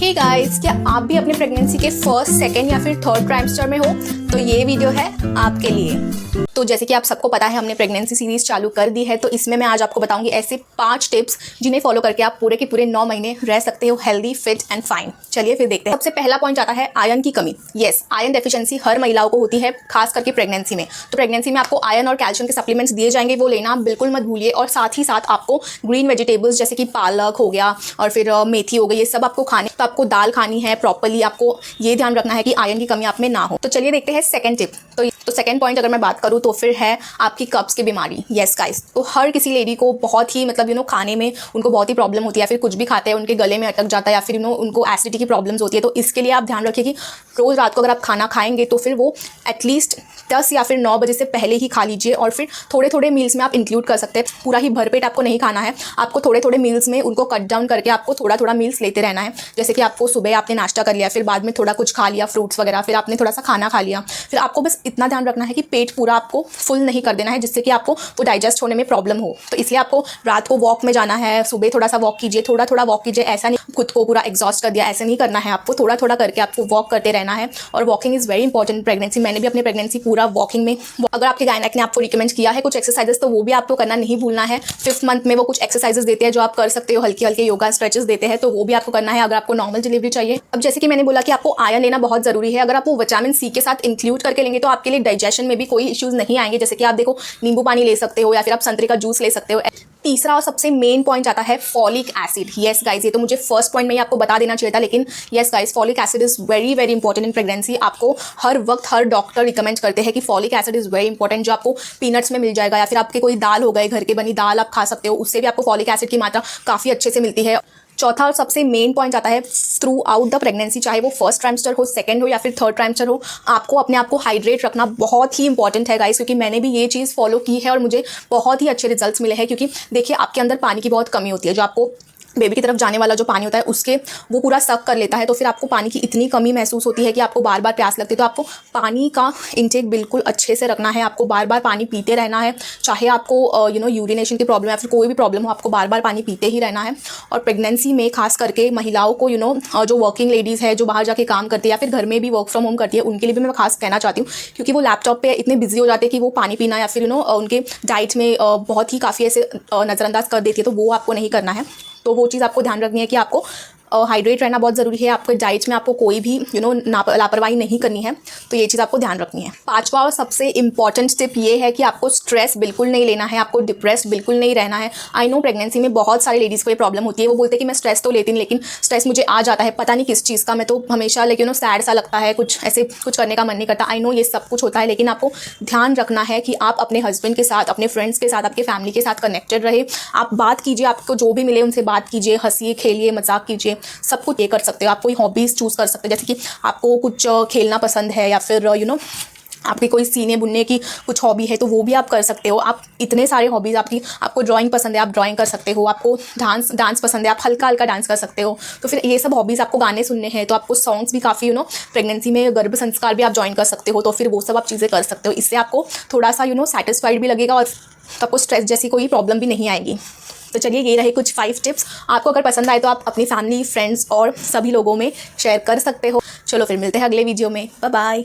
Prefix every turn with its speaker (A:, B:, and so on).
A: Hey guys, क्या आप भी अपने प्रेगनेंसी के फर्स्ट, सेकंड या फिर थर्ड ट्राइमेस्टर में हो? तो ये वीडियो है आपके लिए। तो जैसे कि आप सबको पता है, हमने प्रेगनेंसी सीरीज चालू कर दी है, तो इसमें मैं आज आपको बताऊंगी ऐसे 5 टिप्स जिन्हें फॉलो करके आप पूरे के पूरे 9 महीने रह सकते हो हेल्दी, फिट एंड फाइन। चलिए फिर देखते हैं। सबसे पहला पॉइंट आता है आयरन की कमी। यस, आयरन डेफिशिएंसी हर महिलाओं को होती है, खास करके प्रेगनेंसी में। तो प्रेगनेंसी में आपको आयरन और कैल्शियम के सप्लीमेंट्स दिए जाएंगे, वो लेना बिल्कुल मत भूलिए। और साथ ही साथ आपको ग्रीन वेजिटेबल्स जैसे कि पालक हो गया और फिर मेथी हो गई, ये सब आपको खाने। तो आपको दाल खानी है प्रॉपर्ली, आपको ये ध्यान रखना है कि आयरन की कमी आप में ना हो। तो चलिए देखते हैं सेकंड टिप। तो सेकंड पॉइंट अगर मैं बात करूँ तो फिर है आपकी कब्ज की बीमारी। यस गाइस, तो हर किसी लेडी को बहुत ही खाने में उनको बहुत ही प्रॉब्लम होती है, फिर कुछ भी खाते हैं उनके गले में अटक जाता है, या फिर उनको एसिडिटी की प्रॉब्लम्स होती है। तो इसके लिए आप ध्यान रखिए कि रोज़ रात को अगर आप खाना खाएंगे तो फिर वो एटलीस्ट 10 या फिर 9 बजे से पहले ही खा लीजिए। और फिर थोड़े थोड़े मील्स में आप इंक्लूड कर सकते हैं, पूरा ही भरपेट आपको नहीं खाना है। आपको थोड़े थोड़े मील्स में उनको कट डाउन करके आपको थोड़ा थोड़ा मील्स लेते रहना है। जैसे कि आपको सुबह आपने नाश्ता कर लिया, फिर बाद में थोड़ा कुछ खा लिया फ्रूट्स वगैरह, फिर आपने थोड़ा सा खाना खा लिया। फिर आपको बस इतना ध्यान रखना है कि पेट पूरा आपको फुल नहीं कर देना है, जिससे कि आपको वो डाइजेस्ट होने में प्रॉब्लम हो। तो इसलिए आपको रात को वॉक में जाना है, सुबह थोड़ा सा वॉक कीजिए, थोड़ा थोड़ा वॉक कीजिए। ऐसा नहीं खुद को पूरा एग्जॉस्ट कर दिया, ऐसे नहीं करना है। आपको थोड़ा थोड़ा करके आपको वॉक करते रहना है। और walking is very important pregnancy. मैंने भी अपनी प्रेगनेंसी पूरा वॉकिंग में, अगर आपके गायनेक ने आपको रिकमेंड किया है कुछ एक्सरसाइजेस, तो वो भी आपको करना नहीं भूलना है। 5th मंथ में वो कुछ एक्सरसाइजेस देते हैं जो आप कर सकते हो, हल्के हल्के योगा स्ट्रेचेस देते हैं, तो वो भी आपको करना है अगर आपको नॉर्मल डिलीवरी चाहिए। अब जैसे कि मैंने बोला कि आपको आयरन लेना बहुत ज़रूरी है। अगर आप वो विटामिन सी के साथ इंक्लूड करके लेंगे तो आपके लिए डाइजेशन में भी कोई इश्यूज़ नहीं आएंगे। जैसे कि आप देखो, नींबू पानी ले सकते हो या फिर आप संतरे का जूस ले सकते हो। तीसरा और सबसे मेन पॉइंट आता है फॉलिक एसिड। यस गाइस, ये तो मुझे फर्स्ट पॉइंट में ही आपको बता देना चाहिए था, लेकिन yes guys, folic acid is very very important in pregnancy. आपको हर वक्त हर डॉक्टर रिकमेंड करते हैं कि folic acid is very important, जो आपको पीनट्स में मिल जाएगा, या फिर आपके कोई दाल हो गए, घर के बनी दाल आप खा सकते हो, उससे भी आपको फॉलिक एसिड की मात्रा काफ़ी अच्छे से मिलती है। चौथा और सबसे मेन पॉइंट आता है थ्रू आउट द प्रेगनेंसी, चाहे वो फर्स्ट ट्राइमेस्टर हो, सेकंड हो या फिर थर्ड ट्राइमेस्टर हो, आपको अपने आप को हाइड्रेट रखना बहुत ही इंपॉर्टेंट है गाइस। क्योंकि मैंने भी ये चीज़ फॉलो की है और मुझे बहुत ही अच्छे रिजल्ट्स मिले हैं। क्योंकि देखिए, आपके अंदर पानी की बहुत कमी होती है, जो आपको बेबी की तरफ जाने वाला जो पानी होता है उसके वो पूरा सक कर लेता है। तो फिर आपको पानी की इतनी कमी महसूस होती है कि आपको बार बार प्यास लगती है। तो आपको पानी का इंटेक बिल्कुल अच्छे से रखना है, आपको बार बार पानी पीते रहना है। चाहे आपको यूरिनेशन की प्रॉब्लम या फिर कोई भी प्रॉब्लम हो, आपको बार बार पानी पीते ही रहना है। और प्रेगनेंसी में खास करके महिलाओं को जो वर्किंग लेडीज़ है, जो बाहर जाके काम करती है या फिर घर में भी वर्क फ्रॉम होम करती है, उनके लिए भी मैं खास कहना चाहती हूँ। क्योंकि वो लैपटॉप पे इतने बिजी हो जाते हैं कि वो पानी पीना या फिर उनके डाइट में बहुत ही काफ़ी ऐसे नज़रअंदाज कर देती है। तो वो आपको नहीं करना है। तो वो चीज़ आपको ध्यान रखनी है कि आपको हाइड्रेट रहना बहुत ज़रूरी है। आपके डाइट में आपको कोई भी लापरवाही नहीं करनी है। तो ये चीज़ आपको ध्यान रखनी है। पांचवा और सबसे इंपॉर्टेंट टिप ये है कि आपको स्ट्रेस बिल्कुल नहीं लेना है, आपको डिप्रेस बिल्कुल नहीं रहना है। आई नो प्रेगनेंसी में बहुत सारी लेडीज़ को ये प्रॉब्लम होती है। वो बोलते हैं कि मैं स्ट्रेस तो लेती हूँ, लेकिन स्ट्रेस मुझे आ जाता है, पता नहीं किस चीज़ का। मैं तो हमेशा सैड सा लगता है, कुछ ऐसे कुछ करने का मन नहीं करता। आई नो ये सब कुछ होता है, लेकिन आपको ध्यान रखना है कि आप अपने हस्बैंड के साथ, अपने फ्रेंड्स के साथ, आपके फैमिली के साथ कनेक्टेड रहे। आप बात कीजिए, आपको जो भी मिले उनसे बात कीजिए, हंसिए, खेलिए, मजाक कीजिए, सब कुछ ये कर सकते हो। आप कोई हॉबीज़ चूज़ कर सकते हो, जैसे कि आपको कुछ खेलना पसंद है या फिर आपकी कोई सीने बुनने की कुछ हॉबी है तो वो भी आप कर सकते हो। आप इतने सारे हॉबीज़, आपको ड्राइंग पसंद है, आप ड्राइंग कर सकते हो। आपको डांस पसंद है, आप हल्का हल्का डांस कर सकते हो। तो फिर ये सब हॉबीज़, आपको गाने सुनने हैं तो आपको सॉन्ग्स भी काफ़ी प्रेगनेंसी में गर्भ संस्कार भी आप ज्वाइन कर सकते हो। तो फिर वो सब आप चीज़ें कर सकते हो। इससे आपको थोड़ा सा सेटिस्फाइड भी लगेगा और आपको स्ट्रेस जैसी कोई प्रॉब्लम भी नहीं आएगी। तो चलिए, ये रहे कुछ 5 टिप्स। आपको अगर पसंद आए तो आप अपनी फैमिली, फ्रेंड्स और सभी लोगों में शेयर कर सकते हो। चलो फिर मिलते हैं अगले वीडियो में। Bye bye.